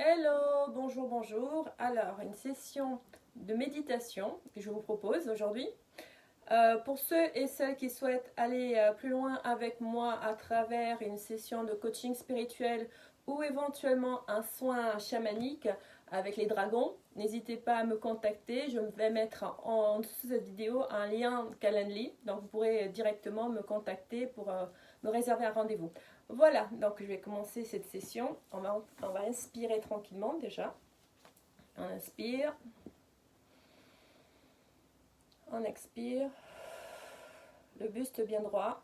Hello, bonjour, bonjour. Alors, une session de méditation que je vous propose aujourd'hui. Pour ceux et celles qui souhaitent aller plus loin avec moi à travers une session de coaching spirituel ou éventuellement un soin chamanique avec les dragons, n'hésitez pas à me contacter. Je vais mettre en dessous de cette vidéo un lien Calendly, donc vous pourrez directement me contacter pour me réserver un rendez-vous. Voilà, donc je vais commencer cette session. On va inspirer tranquillement déjà. On inspire. On expire. Le buste bien droit.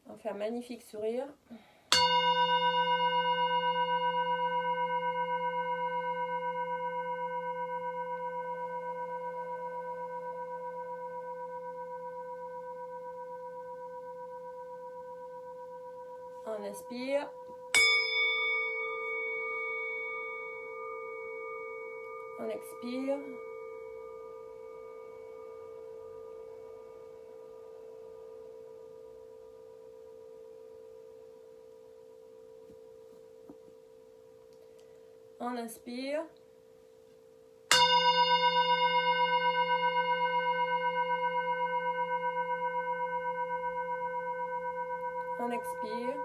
On fait un magnifique sourire. On inspire. On expire. On inspire. On expire.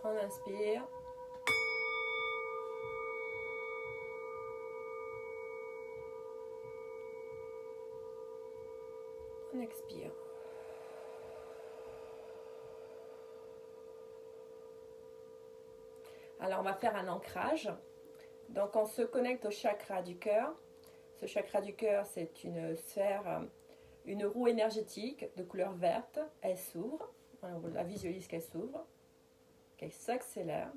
On inspire. On expire. Alors, on va faire un ancrage. Donc, on se connecte au chakra du cœur. Ce chakra du cœur, c'est une sphère, une roue énergétique de couleur verte. Elle s'ouvre. On la visualise qu'elle s'ouvre, qu'elle s'accélère.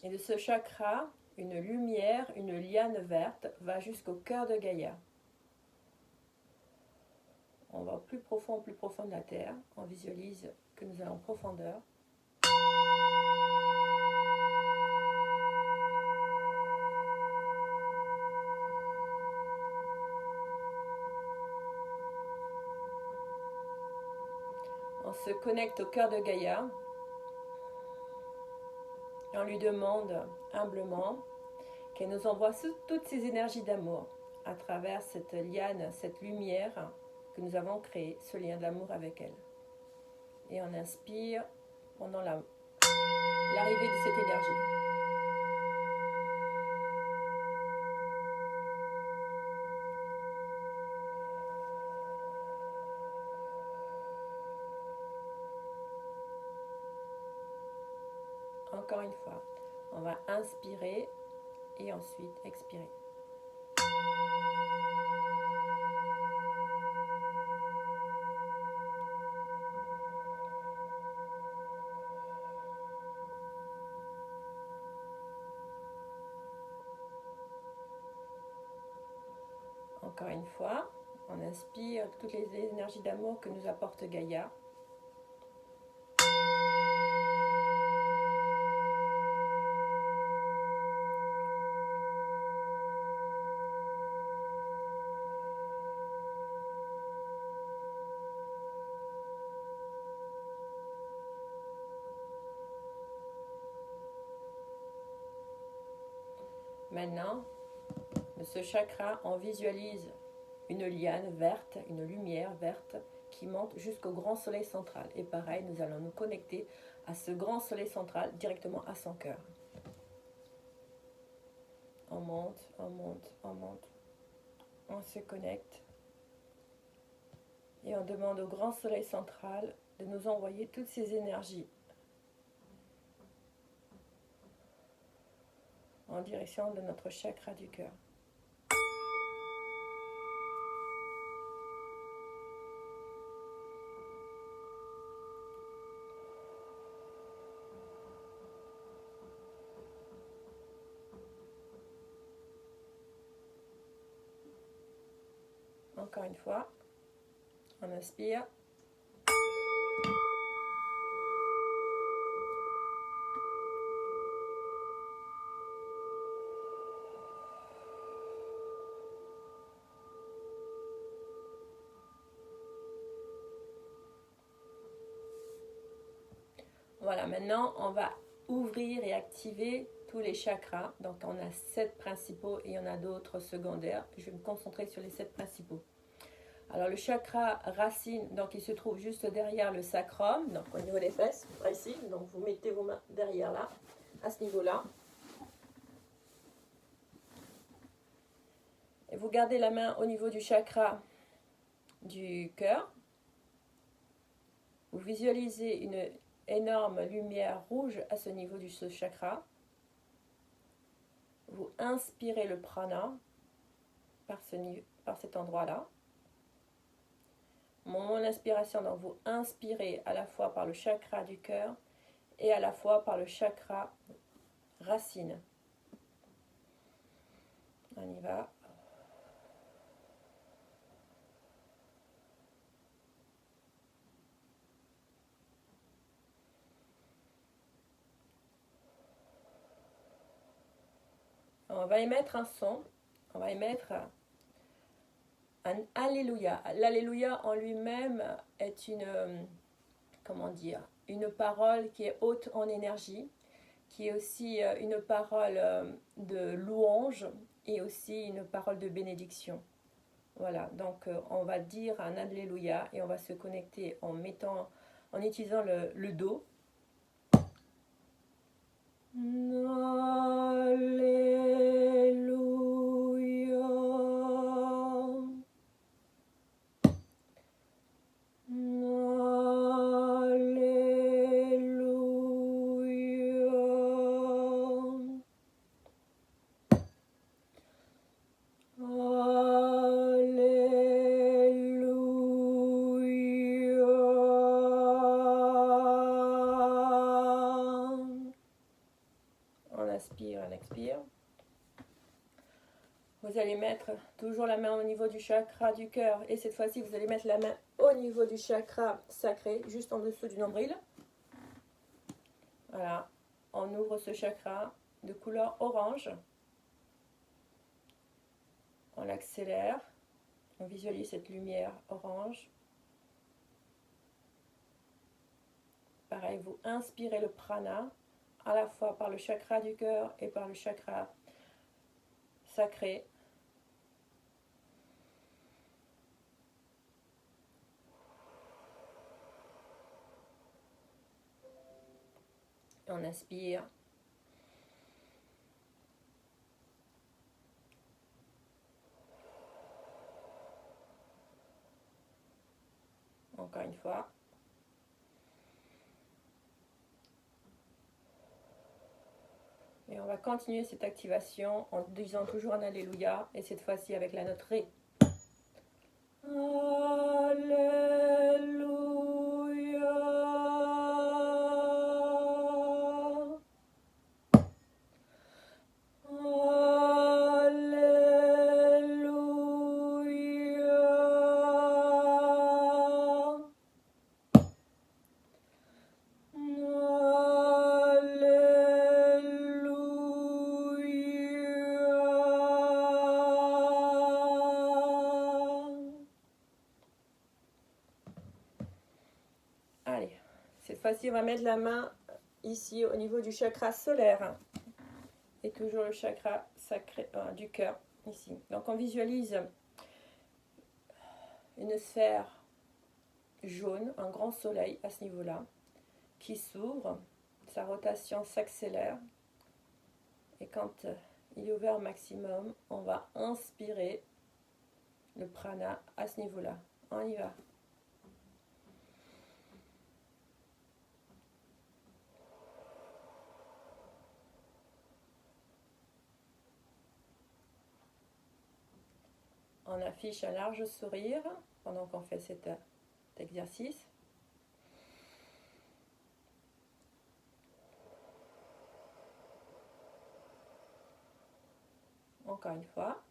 Et de ce chakra, une lumière, une liane verte va jusqu'au cœur de Gaïa. On va plus profond de la terre. On visualise que nous allons en profondeur. On se connecte au cœur de Gaïa. Et on lui demande humblement qu'elle nous envoie toutes ces énergies d'amour à travers cette liane, cette lumière que nous avons créée, ce lien d'amour avec elle. Et on inspire pendant l'arrivée de cette énergie. Encore une fois, on va inspirer et ensuite expirer. Encore une fois, on inspire toutes les énergies d'amour que nous apporte Gaïa. Maintenant, de ce chakra, on visualise une liane verte, une lumière verte qui monte jusqu'au grand soleil central. Et pareil, nous allons nous connecter à ce grand soleil central directement à son cœur. On monte, on monte, on monte. On se connecte. Et on demande au grand soleil central de nous envoyer toutes ces énergies en direction de notre chakra du cœur. Encore une fois, on inspire. Voilà, maintenant on va ouvrir et activer tous les chakras. Donc on a 7 principaux et il y en a d'autres secondaires. Je vais me concentrer sur les 7 principaux. Alors le chakra racine, donc il se trouve juste derrière le sacrum, donc au niveau des fesses, ici. Donc vous mettez vos mains derrière là, à ce niveau-là. Et vous gardez la main au niveau du chakra du cœur. Vous visualisez une énorme lumière rouge à ce niveau de ce chakra. Vous inspirez le prana par cet endroit-là. Au moment de l'inspiration, donc vous inspirez à la fois par le chakra du cœur et à la fois par le chakra racine. On y va. On va émettre un son. On va émettre un Alléluia. L'Alléluia en lui-même est une parole qui est haute en énergie, qui est aussi une parole de louange et aussi une parole de bénédiction. Voilà, donc on va dire un Alléluia et on va se connecter en utilisant le Do. On expire. Vous allez mettre toujours la main au niveau du chakra du cœur et cette fois-ci vous allez mettre la main au niveau du chakra sacré, juste en dessous du nombril. Voilà, on ouvre ce chakra de couleur orange. On l'accélère, on visualise cette lumière orange. Pareil, vous inspirez le prana à la fois par le chakra du cœur et par le chakra sacré. On inspire. Encore une fois. Et on va continuer cette activation en disant toujours un Alléluia et cette fois-ci avec la note Ré. Alléluia. Allez, cette fois-ci, on va mettre la main ici au niveau du chakra solaire et toujours le chakra sacré du cœur ici. Donc on visualise une sphère jaune, un grand soleil à ce niveau-là qui s'ouvre, sa rotation s'accélère et quand il est ouvert au maximum, on va inspirer le prana à ce niveau-là. On y va. On affiche un large sourire pendant qu'on fait cet exercice. Encore une fois.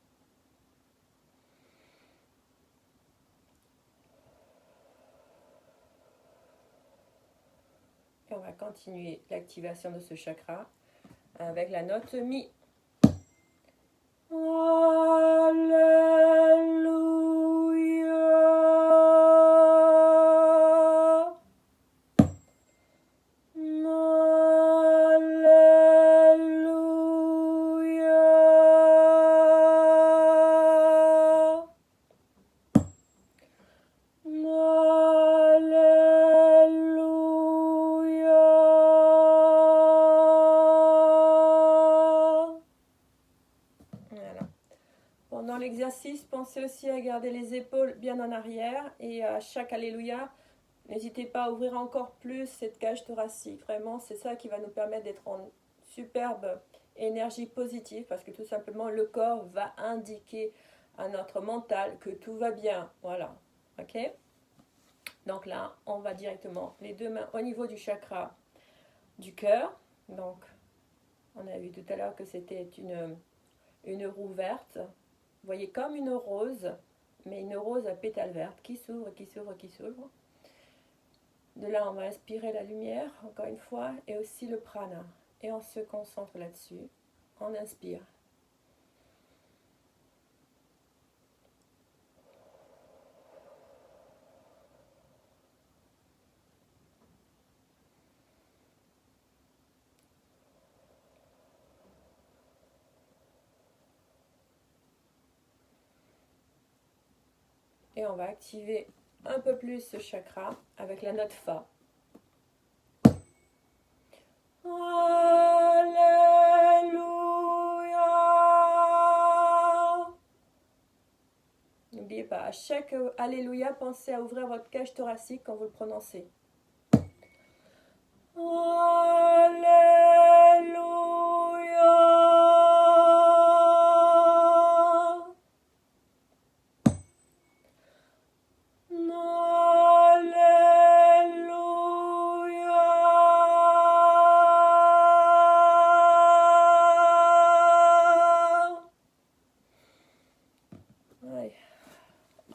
Et on va continuer l'activation de ce chakra avec la note Mi. Alléluia. Pendant l'exercice, pensez aussi à garder les épaules bien en arrière et à chaque Alléluia, n'hésitez pas à ouvrir encore plus cette cage thoracique. Vraiment, c'est ça qui va nous permettre d'être en superbe énergie positive parce que tout simplement, le corps va indiquer à notre mental que tout va bien. Voilà. Ok? Donc là, on va directement les deux mains au niveau du chakra du cœur. Donc, on a vu tout à l'heure que c'était une roue verte. Vous voyez comme une rose, mais une rose à pétales vertes qui s'ouvre, qui s'ouvre, qui s'ouvre. De là, on va inspirer la lumière, encore une fois, et aussi le prana. Et on se concentre là-dessus. On inspire. Et on va activer un peu plus ce chakra avec la note Fa. Alléluia. N'oubliez pas, à chaque Alléluia, pensez à ouvrir votre cage thoracique quand vous le prononcez. Alléluia.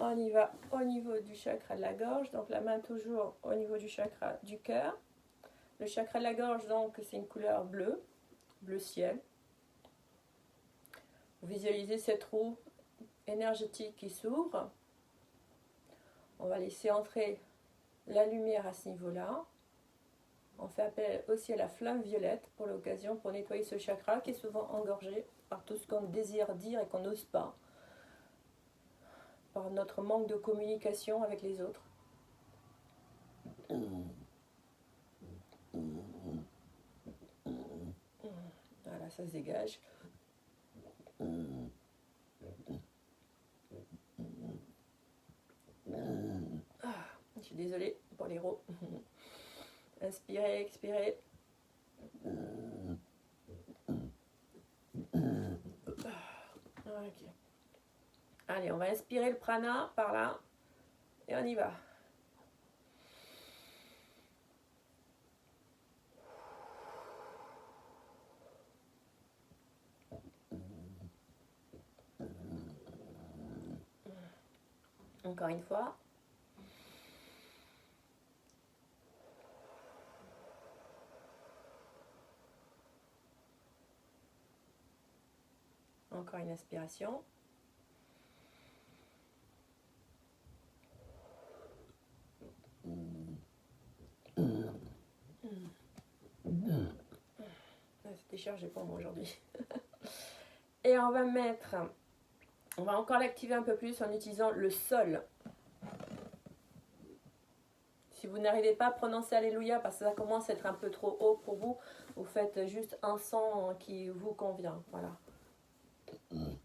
On y va au niveau du chakra de la gorge, donc la main toujours au niveau du chakra du cœur. Le chakra de la gorge, donc, c'est une couleur bleue, bleu ciel. Vous visualisez cette roue énergétique qui s'ouvre. On va laisser entrer la lumière à ce niveau-là. On fait appel aussi à la flamme violette pour l'occasion, pour nettoyer ce chakra qui est souvent engorgé par tout ce qu'on désire dire et qu'on n'ose pas, par notre manque de communication avec les autres. Voilà, ça se dégage. Je suis désolée pour les rots. Inspirez, expirez. Okay. Allez, on va inspirer le prana par là. Et on y va. Encore une fois. Encore une inspiration. C'était chargé pour moi aujourd'hui. Et on va encore l'activer un peu plus en utilisant le sol. Si vous n'arrivez pas à prononcer Alléluia parce que ça commence à être un peu trop haut pour vous, vous faites juste un son qui vous convient. Voilà. Okay.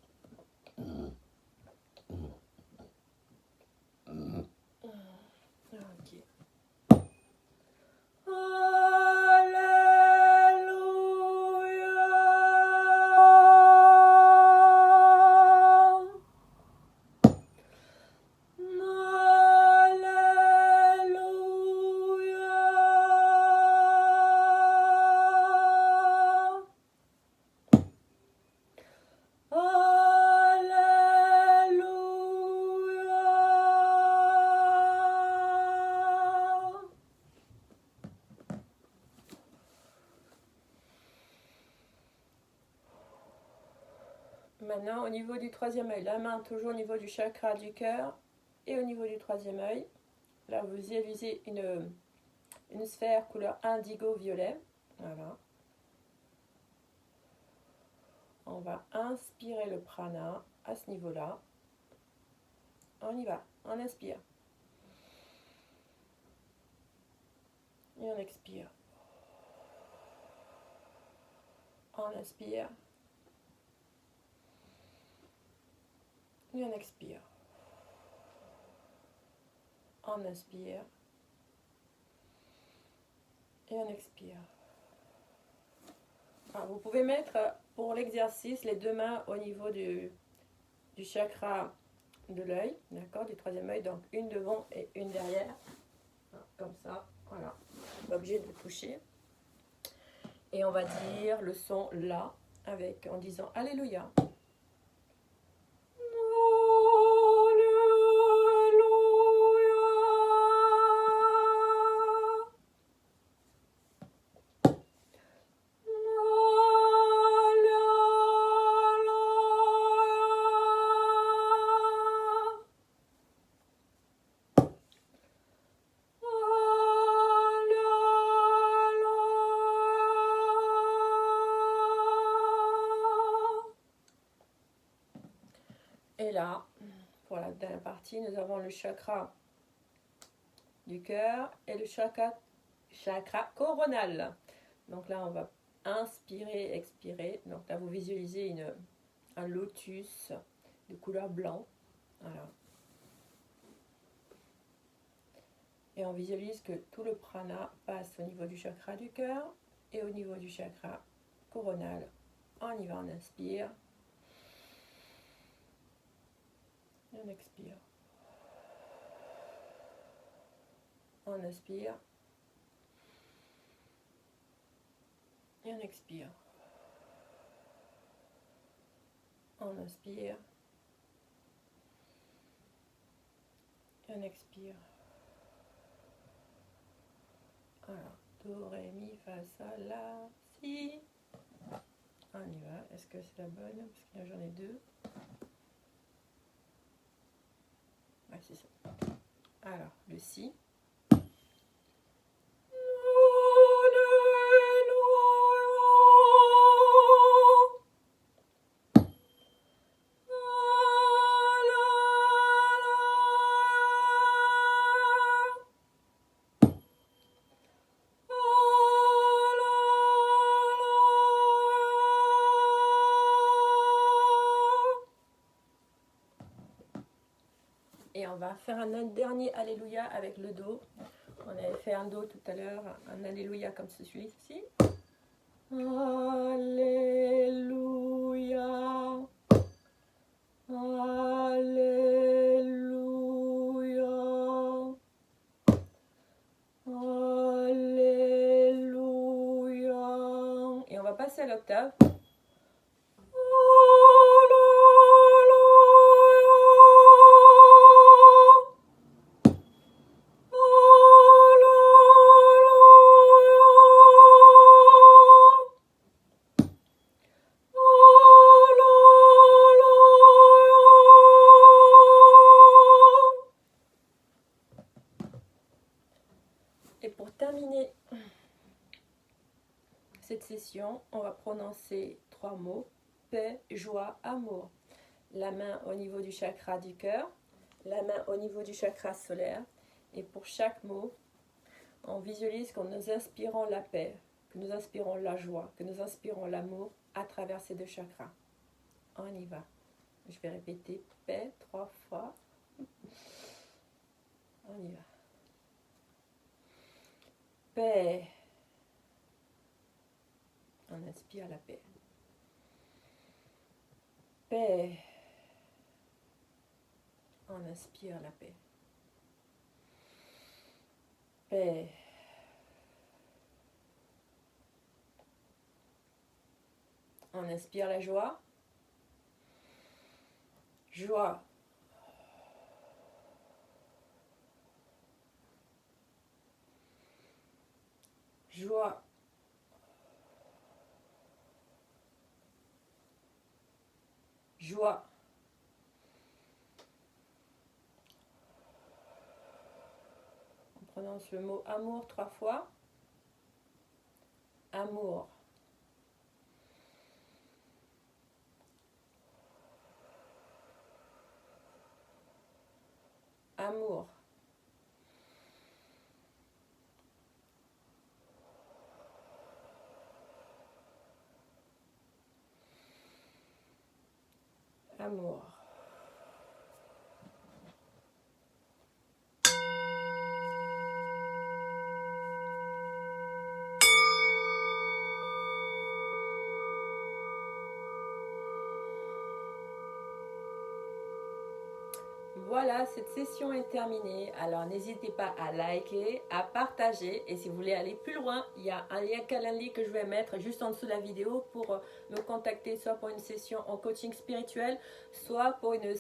Maintenant, au niveau du troisième œil, la main toujours au niveau du chakra du cœur et au niveau du troisième œil. Là, vous visualisez une sphère couleur indigo-violet. Voilà. On va inspirer le prana à ce niveau-là. On y va, on inspire. Et on expire. On inspire. Et on expire. On inspire. Et on expire. Alors, vous pouvez mettre pour l'exercice les deux mains au niveau du chakra de l'œil, d'accord, du troisième œil, donc une devant et une derrière, comme ça, voilà, pas obligé de toucher. Et on va dire le son là, avec, en disant Alléluia. Et là, pour la dernière partie, nous avons le chakra du cœur et le chakra coronal. Donc là, on va inspirer, expirer. Donc là, vous visualisez un lotus de couleur blanc. Voilà. Et on visualise que tout le prana passe au niveau du chakra du cœur et au niveau du chakra coronal. On y va, on inspire. Et on expire. On inspire. Et on expire. On inspire. Et on expire. Alors, do, ré, mi, fa, sol, la, si. On y va. Est-ce que c'est la bonne? Parce que j'en ai deux. Ouais, c'est ça. Alors, le si. Et on va faire un dernier Alléluia avec le Do. On avait fait un Do tout à l'heure, un Alléluia comme celui-ci. Alléluia. Alléluia. Alléluia. Et on va passer à l'octave. Et pour terminer cette session, on va prononcer 3 mots: paix, joie, amour. La main au niveau du chakra du cœur, la main au niveau du chakra solaire. Et pour chaque mot, on visualise qu'en nous inspirons la paix, que nous inspirons la joie, que nous inspirons l'amour à travers ces deux chakras. On y va. Je vais répéter paix 3 fois. On y va. Paix. On inspire la paix. Paix. On inspire la paix. Paix. On inspire la joie. Joie. Joie. Joie. On prononce le mot amour 3 fois. Amour. Amour. Amour. Voilà, cette session est terminée. Alors n'hésitez pas à liker, à partager. Et si vous voulez aller plus loin, il y a un lien Calendly que je vais mettre juste en dessous de la vidéo pour me contacter soit pour une session en coaching spirituel, soit pour une